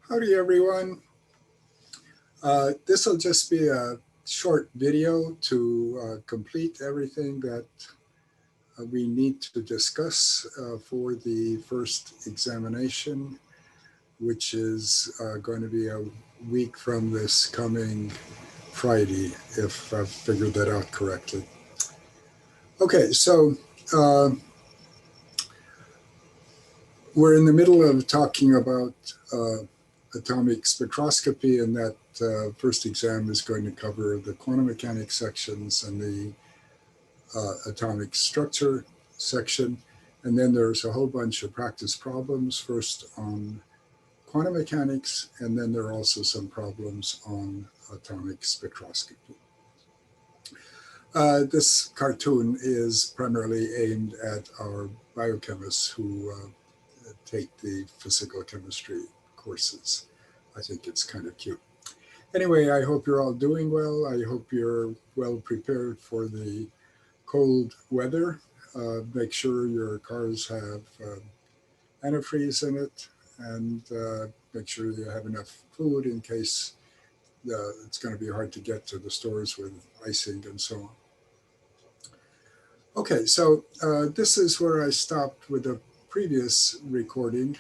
Howdy, everyone. This will just be a short video to complete everything that we need to discuss for the first examination, which is going to be a week from this coming Friday, if I've figured that out correctly. Okay, so we're in the middle of talking about atomic spectroscopy, and that first exam is going to cover the quantum mechanics sections and the atomic structure section. And then there's a whole bunch of practice problems, first on quantum mechanics, and then there are also some problems on atomic spectroscopy. This cartoon is primarily aimed at our biochemists who take the physical chemistry courses. I think it's kind of cute. Anyway, I hope you're all doing well. I hope you're well prepared for the cold weather. Make sure your cars have antifreeze in it, and make sure you have enough food in case it's going to be hard to get to the stores with icing and so on. Okay, so this is where I stopped with the previous recording.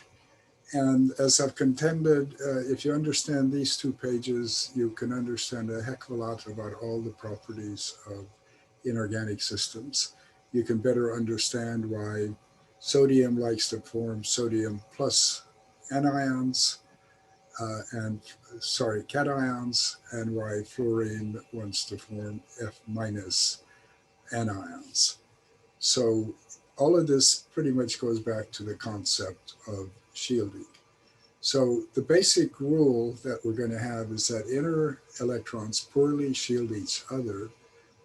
And as I've contended, if you understand these two pages, you can understand a heck of a lot about all the properties of inorganic systems. You can better understand why sodium likes to form sodium plus cations, and why fluorine wants to form F minus anions. So all of this pretty much goes back to the concept of shielding. So the basic rule that we're going to have is that inner electrons poorly shield each other,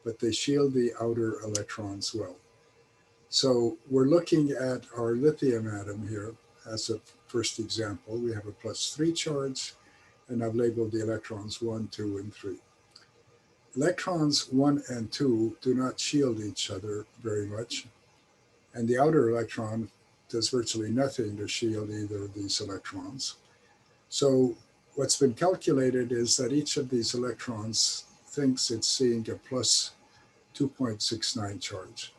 but they shield the outer electrons well. So we're looking at our lithium atom here as a first example. We have a +3 charge, and I've labeled the electrons 1, 2, and 3. Electrons 1 and 2 do not shield each other very much, and the outer electron does virtually nothing to shield either of these electrons. So what's been calculated is that each of these electrons thinks it's seeing a +2.69 charge.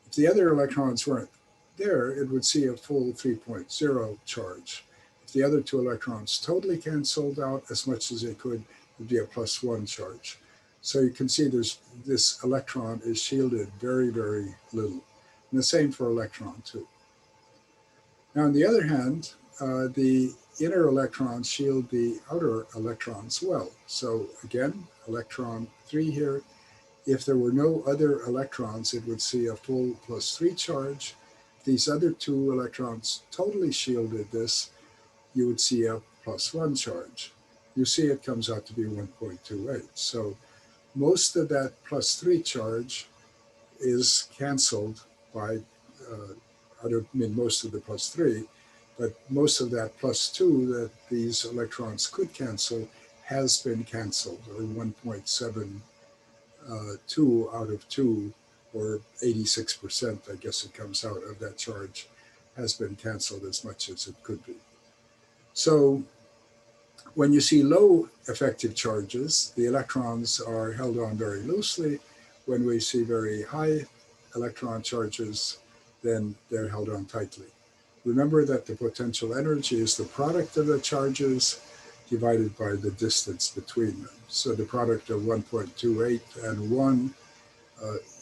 If the other electrons weren't there, it would see a full 3.0 charge. If the other two electrons totally canceled out as much as they could, it would be a +1 charge. So you can see this electron is shielded very, very little. And the same for electron 2. Now, on the other hand, the inner electrons shield the outer electrons well. So again, electron 3 here. If there were no other electrons, it would see a full +3 charge. If these other two electrons totally shielded this, you would see a +1 charge. You see it comes out to be 1.28. So most of that +3 charge is canceled by most of the +3, but most of that +2 that these electrons could cancel has been canceled, or 1.72 out of 2, or 86%, I guess it comes out of that charge, has been canceled as much as it could be. So when you see low effective charges, the electrons are held on very loosely. When we see very high electron charges, then they're held on tightly. Remember that the potential energy is the product of the charges divided by the distance between them. So the product of 1.28 and 1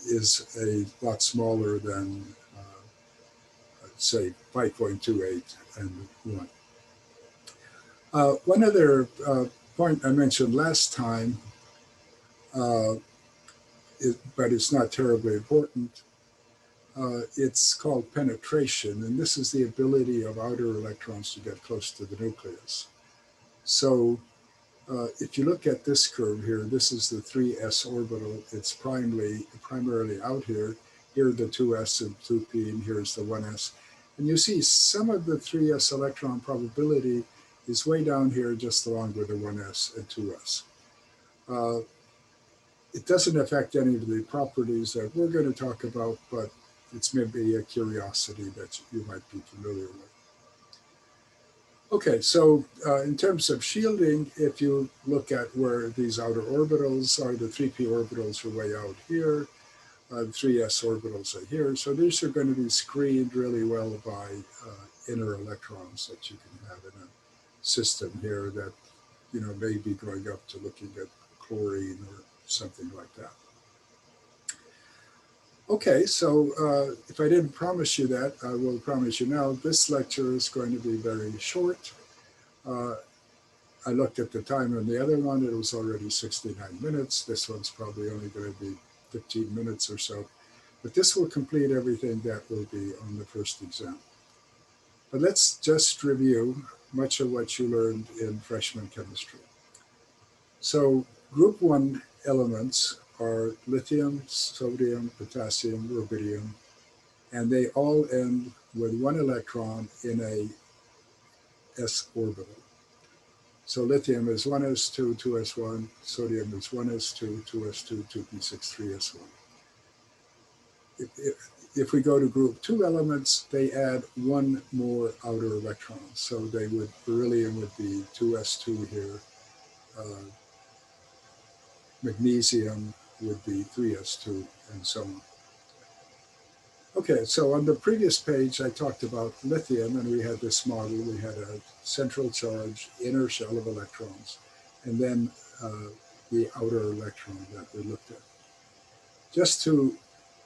is a lot smaller than, say, 5.28 and 1. One other point I mentioned last time, but it's not terribly important, it's called penetration, and this is the ability of outer electrons to get close to the nucleus. So if you look at this curve here, this is the 3s orbital. It's primarily out here. Here are the 2s and 2p, and here's the 1s. And you see some of the 3s electron probability is way down here, just along with the 1s and 2s. It doesn't affect any of the properties that we're going to talk about, but it's maybe a curiosity that you might be familiar with. Okay, so in terms of shielding, if you look at where these outer orbitals are, the 3p orbitals are way out here, the 3s orbitals are here. So these are going to be screened really well by inner electrons that you can have in a system here that, may be going up to looking at chlorine or something like that. Okay, so if I didn't promise you that, I will promise you now, this lecture is going to be very short. I looked at the time on the other one, it was already 69 minutes. This one's probably only going to be 15 minutes or so. But this will complete everything that will be on the first exam. But let's just review much of what you learned in freshman chemistry. So group 1 elements are lithium, sodium, potassium, rubidium, and they all end with one electron in a s orbital. So lithium is 1s2, 2s1, sodium is 1s2, 2s2, 2p6, 3s1. If we go to group 2 elements, they add one more outer electron. So beryllium would be 2s2 here, magnesium would be 3s2, and so on. Okay, so on the previous page, I talked about lithium, and we had this model. We had a central charge, inner shell of electrons, and then the outer electron that we looked at. Just to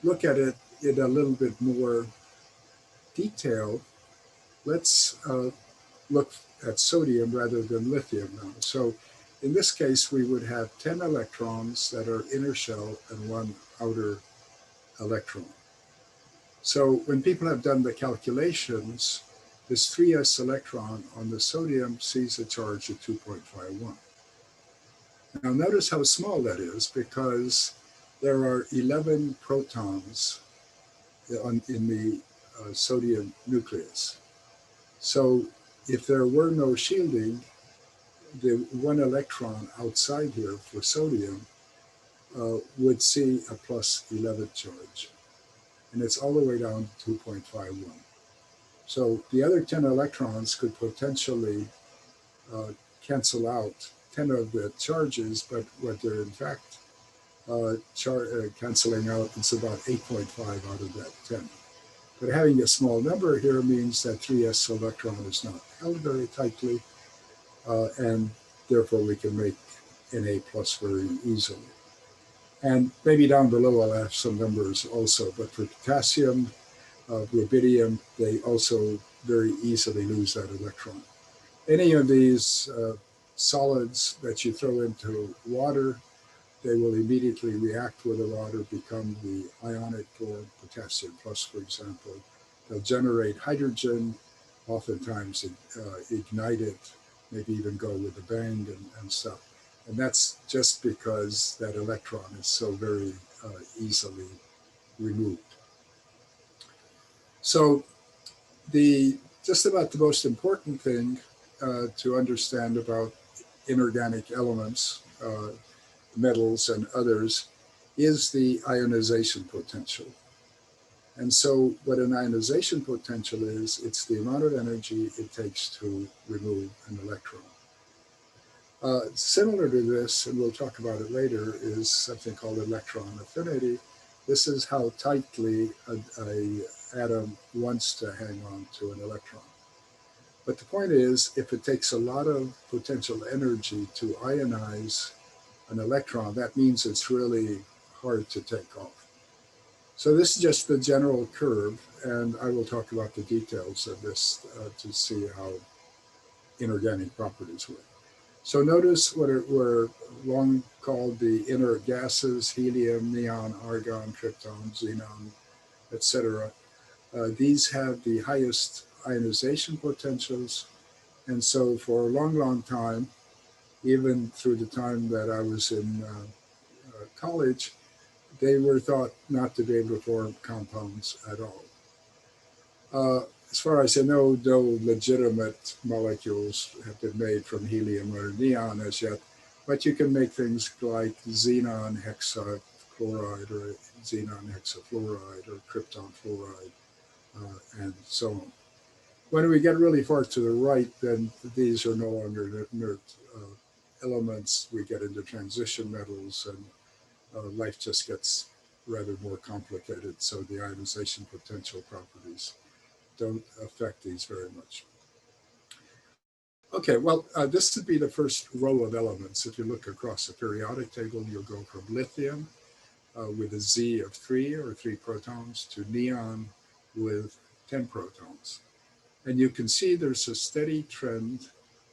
look at it in a little bit more detail, let's look at sodium rather than lithium now. So in this case, we would have 10 electrons that are inner shell and one outer electron. So when people have done the calculations, this 3s electron on the sodium sees a charge of 2.51. Now notice how small that is, because there are 11 protons in the sodium nucleus. So if there were no shielding, the one electron outside here for sodium would see a plus 11 charge. And it's all the way down to 2.51. So the other 10 electrons could potentially cancel out 10 of the charges, but what they're in fact canceling out is about 8.5 out of that 10. But having a small number here means that 3s electron is not held very tightly, and therefore we can make Na plus very easily. And maybe down below I'll have some numbers also, but for potassium, rubidium, they also very easily lose that electron. Any of these solids that you throw into water, they will immediately react with the water, become the ionic form, potassium plus, for example. They'll generate hydrogen, oftentimes ignite it, maybe even go with a bang and stuff. And that's just because that electron is so very easily removed. So just about the most important thing to understand about inorganic elements, metals and others, is the ionization potential. And so what an ionization potential is, it's the amount of energy it takes to remove an electron. Similar to this, and we'll talk about it later, is something called electron affinity. This is how tightly an atom wants to hang on to an electron. But the point is, if it takes a lot of potential energy to ionize an electron, that means it's really hard to take off. So this is just the general curve, and I will talk about the details of this to see how inorganic properties work. So notice what were long called the inert gases: helium, neon, argon, krypton, xenon, etc. These have the highest ionization potentials. And so for a long, long time, even through the time that I was in college, they were thought not to be able to form compounds at all. As far as I know, no legitimate molecules have been made from helium or neon as yet, but you can make things like xenon hexachloride or xenon hexafluoride or krypton fluoride and so on. When we get really far to the right, then these are no longer inert elements. We get into transition metals, and life just gets rather more complicated. So the ionization potential properties don't affect these very much. Okay, well, this would be the first row of elements. If you look across the periodic table, you'll go from lithium with a Z of 3 or 3 protons to neon with 10 protons. And you can see there's a steady trend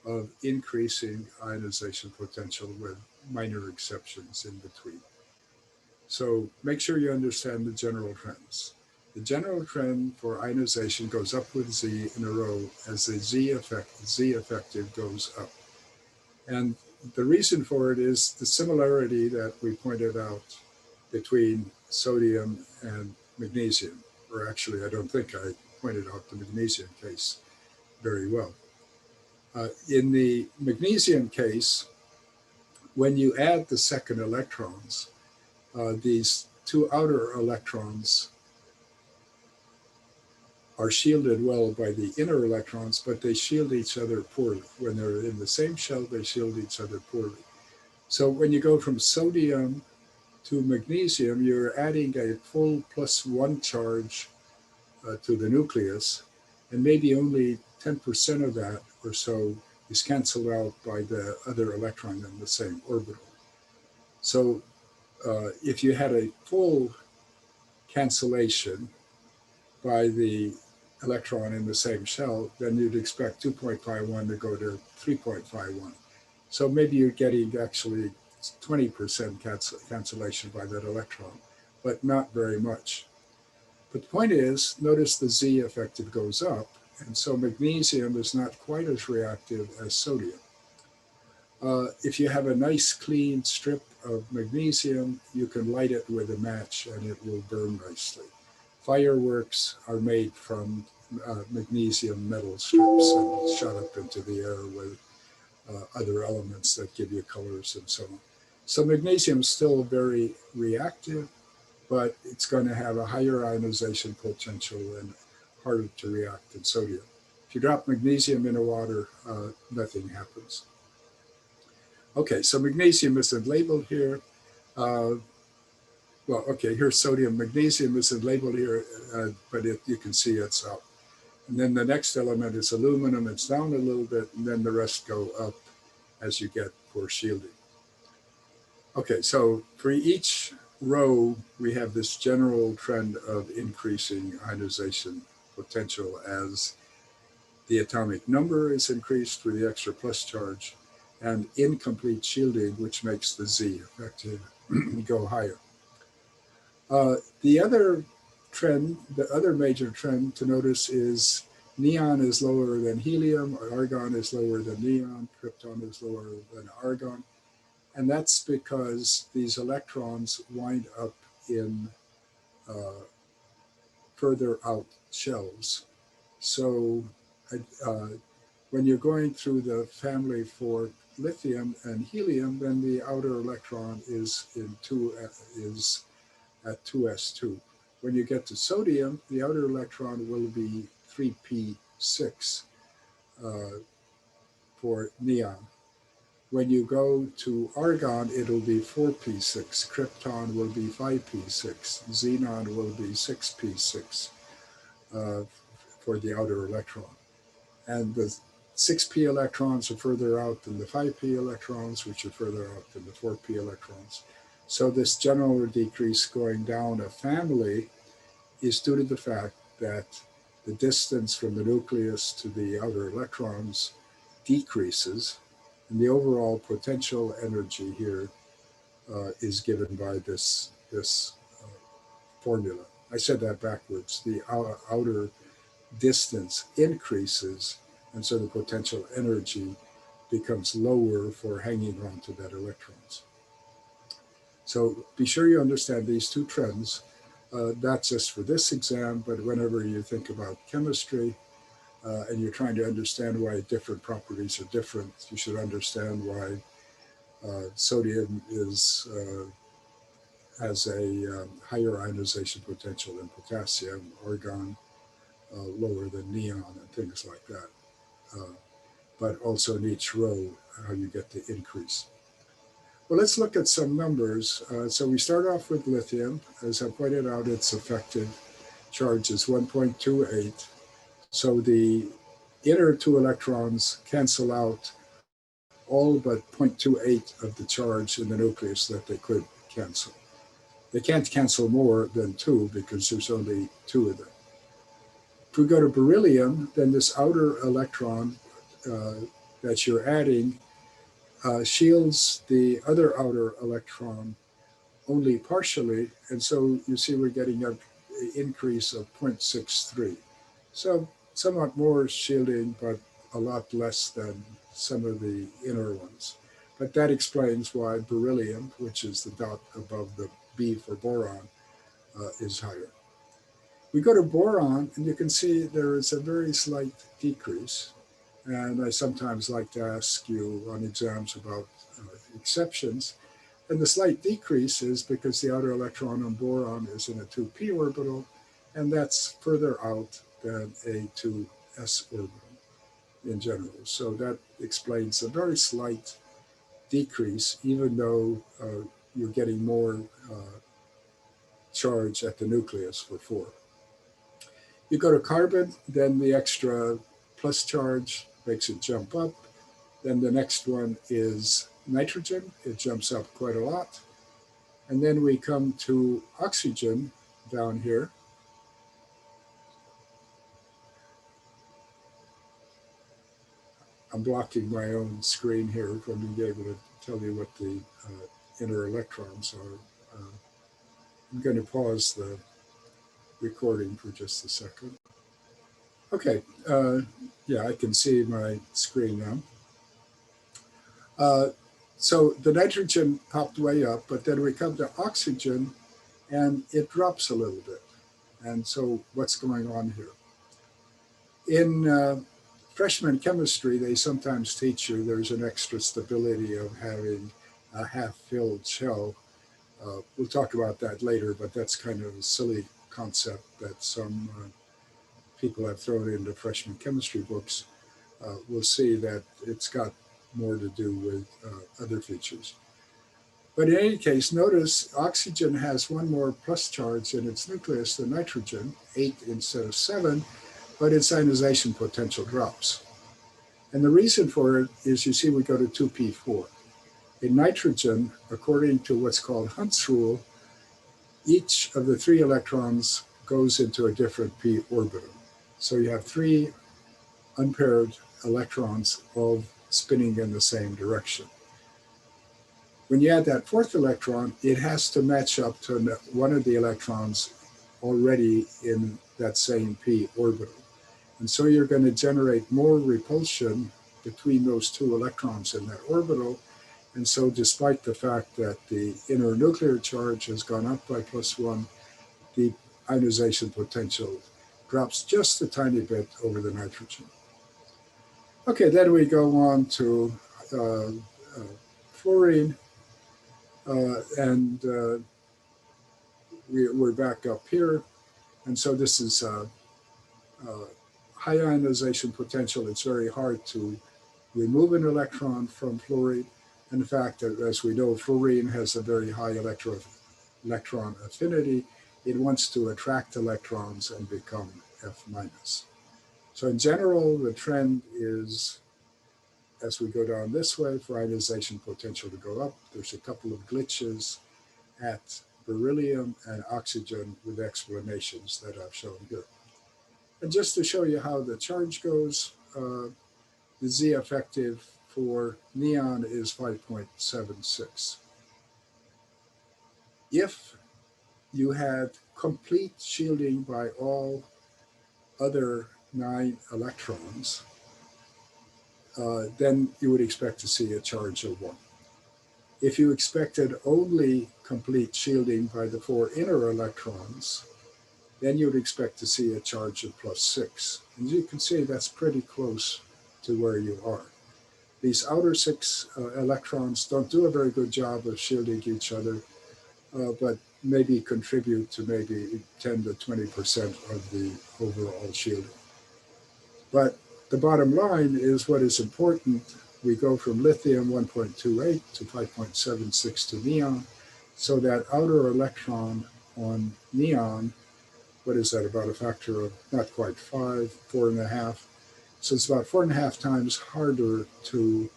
of increasing ionization potential with minor exceptions in between. So make sure you understand the general trends. The general trend for ionization goes up with Z in a row as the Z effective goes up. And the reason for it is the similarity that we pointed out between sodium and magnesium, or actually, I don't think I pointed out the magnesium case very well. In the magnesium case, when you add the second electrons, these two outer electrons are shielded well by the inner electrons, but they shield each other poorly. When they're in the same shell, they shield each other poorly. So when you go from sodium to magnesium, you're adding a full +1 charge to the nucleus, and maybe only 10% of that or so is canceled out by the other electron in the same orbital. So if you had a full cancellation by the electron in the same shell, then you'd expect 2.51 to go to 3.51. So maybe you're getting actually 20% cancellation by that electron, but not very much. But the point is, notice the Z effective goes up, and so magnesium is not quite as reactive as sodium. If you have a nice clean strip of magnesium, you can light it with a match and it will burn nicely. Fireworks are made from magnesium metal strips and shot up into the air with other elements that give you colors and so on. So magnesium is still very reactive, but it's going to have a higher ionization potential and harder to react than sodium. If you drop magnesium into water, nothing happens. Okay, so magnesium isn't labeled here. Well, okay, here's sodium. Magnesium isn't labeled here, but you can see it's up. And then the next element is aluminum. It's down a little bit, and then the rest go up as you get poor shielding. Okay, so for each row, we have this general trend of increasing ionization potential as the atomic number is increased with the extra plus charge, and incomplete shielding, which makes the Z effective go higher. The other trend, the other major trend to notice is neon is lower than helium, argon is lower than neon, krypton is lower than argon. And that's because these electrons wind up in further out shells. So when you're going through the family for lithium and helium, then the outer electron is at 2s2. When you get to sodium, the outer electron will be 3p6 for neon. When you go to argon, it'll be 4p6. Krypton will be 5p6. Xenon will be 6p6 for the outer electron. And the 6p electrons are further out than the 5p electrons, which are further out than the 4p electrons. So this general decrease going down a family is due to the fact that the distance from the nucleus to the outer electrons decreases, and the overall potential energy here is given by this formula. I said that backwards. The outer distance increases, and so the potential energy becomes lower for hanging on to that electrons. So be sure you understand these two trends, not just for this exam, but whenever you think about chemistry and you're trying to understand why different properties are different, you should understand why sodium has a higher ionization potential than potassium, argon lower than neon and things like that. Uh, but also in each row, how you get the increase. Well, let's look at some numbers. So we start off with lithium. As I pointed out, its effective charge is 1.28. So the inner two electrons cancel out all but 0.28 of the charge in the nucleus that they could cancel. They can't cancel more than two because there's only two of them. If we go to beryllium, then this outer electron that you're adding shields the other outer electron only partially, and so you see we're getting an increase of 0.63. So somewhat more shielding, but a lot less than some of the inner ones. But that explains why beryllium, which is the dot above the B for boron, is higher. We go to boron, and you can see there is a very slight decrease. And I sometimes like to ask you on exams about exceptions. And the slight decrease is because the outer electron on boron is in a 2p orbital, and that's further out than a 2s orbital in general. So that explains a very slight decrease, even though you're getting more charge at the nucleus for 4. You go to carbon, then the extra plus charge makes it jump up. Then the next one is nitrogen. It jumps up quite a lot. And then we come to oxygen down here. I'm blocking my own screen here from being able to tell you what the inner electrons are. I'm going to pause the recording for just a second. Okay, yeah, I can see my screen now. So the nitrogen popped way up, but then we come to oxygen and it drops a little bit. And so what's going on here? In freshman chemistry, they sometimes teach you there's an extra stability of having a half-filled shell. We'll talk about that later, but that's kind of a silly concept that some people have thrown into freshman chemistry books. We'll see that it's got more to do with other features. But in any case, notice oxygen has one more plus charge in its nucleus than nitrogen, 8 instead of 7, but its ionization potential drops. And the reason for it is, you see, we go to 2p4. In nitrogen, according to what's called Hund's rule, each of the 3 electrons goes into a different p orbital. So you have 3 unpaired electrons all spinning in the same direction. When you add that 4th electron, it has to match up to one of the electrons already in that same p orbital. And so you're going to generate more repulsion between those 2 electrons in that orbital. And so despite the fact that the inner nuclear charge has gone up by +1, the ionization potential drops just a tiny bit over the nitrogen. Okay, then we go on to fluorine, and we're back up here. And so this is high ionization potential. It's very hard to remove an electron from fluorine. In fact, as we know, fluorine has a very high electron affinity. It wants to attract electrons and become F-. So in general, the trend is, as we go down this way, for ionization potential to go up. There's a couple of glitches at beryllium and oxygen with explanations that I've shown here. And just to show you how the charge goes, the Z effective for neon is 5.76. If you had complete shielding by all other 9 electrons, then you would expect to see a charge of 1. If you expected only complete shielding by the 4 inner electrons, then you would expect to see a charge of +6. And you can see that's pretty close to where you are. These outer 6 electrons don't do a very good job of shielding each other, but maybe contribute to maybe 10 to 20% of the overall shielding. But the bottom line is what is important. We go from lithium 1.28 to 5.76 to neon. So that outer electron on neon, what is that, about a factor of not quite 5, 4.5. So it's about 4.5 times harder to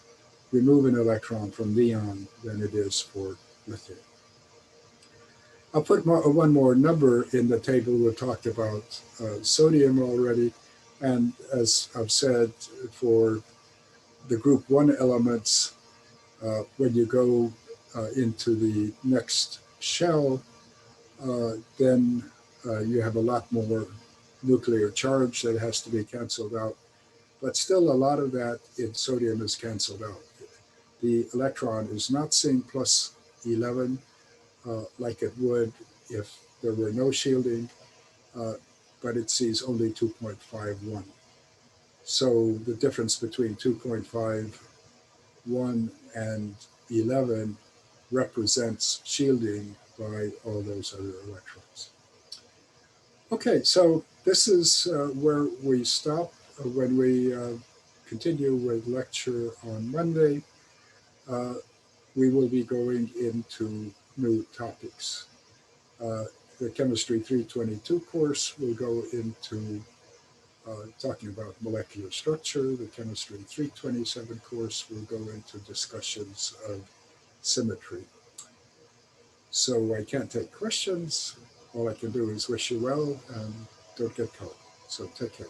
remove an electron from neon than it is for lithium. I'll put one more number in the table. We talked about sodium already. And as I've said, for the group 1 elements, when you go into the next shell, then you have a lot more nuclear charge that has to be canceled out. But still, a lot of that in sodium is canceled out. The electron is not seeing plus 11 like it would if there were no shielding, but it sees only 2.51. So the difference between 2.51 and 11 represents shielding by all those other electrons. Okay, so this is where we stop. When we continue with lecture on Monday, we will be going into new topics. The Chemistry 322 course will go into talking about molecular structure. The Chemistry 327 course will go into discussions of symmetry. So I can't take questions. All I can do is wish you well and don't get caught. So take care.